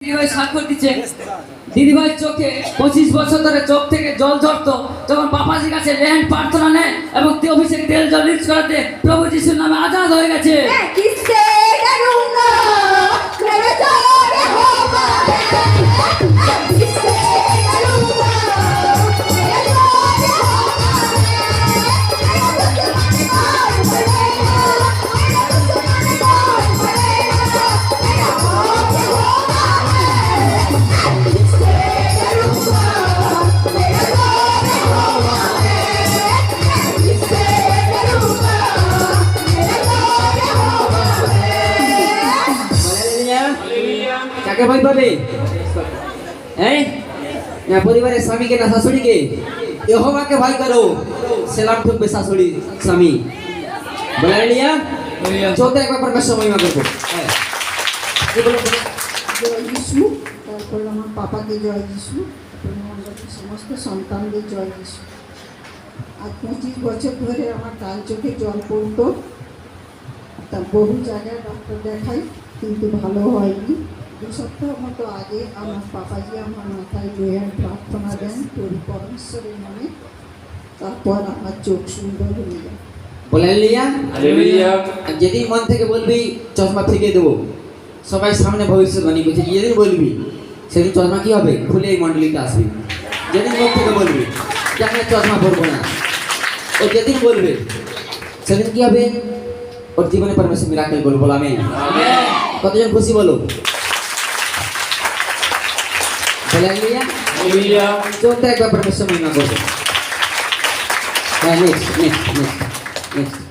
দিদিভাই স্বাক্ষর দিচ্ছে। দিদিভাই চোখে 25 বছর ধরে চোখ থেকে জল ঝরতো, তখন পাপাজির কাছে ল্যান্ড প্রার্থনা নেয় এবং অভিষেক তেল জল রিচ করাতে প্রভু যিশুর নামে আজাদ হয়ে গেছে। किससे डरूंगा मेरा जाने हो किससे डरूंगा मेरा जाने हो কাকে ভয় পাবে? হ্যাঁ, না পরিবারের স্বামীকে না শাশুড়িকে? ইহোবাকে ভয় করো, সেলাম ঠুকবে শাশুড়ি স্বামী। বলে লিয়া চৌদ্দ একবার পরমেশ্বর মহিমা করবো। হ্যাঁ, কি বলো? জয় যিশু, তারপর আমার পাপাকে জয় যিশু, তারপর আমার সমস্ত সন্তানদের জয় যিশু। আর 25 বছর ধরে আমার ডান চোখে জল পড়তো, তা বহু জায়গায় ডক্টর দেখাই কিন্তু ভালো হয়নি। 2 সপ্তাহ মতো আগে আমার পাপাজি আমার মাথায় জয়ের প্রার্থনা দেন পরমেশ্বরের নামে, তারপর আমার চোখ সুন্দর হয়ে যায়। বলে লিয়া যেদিন মন থেকে বলবি চশমা থেকে দেবো, সবাই সামনে ভবিষ্যৎবাণী করছে, যেদিন বলবি সেদিন চশমা কি হবে? খুলে এই মন্ডলীতে আসবি। যেদিন মন থেকে বলবি যে আমি চশমা পরবো না, ও যেদিন বলবে সেদিন কি হবে? ওর জীবনে পরমেশ্বর মিরাকেল করবো। বলো আমেন। কতজন খুশি বলো? বলে লিয়া চলতে একবার পরমেশ্বর মহিমা করবো। হ্যাঁ, নেক্সট নেক্সট নেক্সট নেক্সট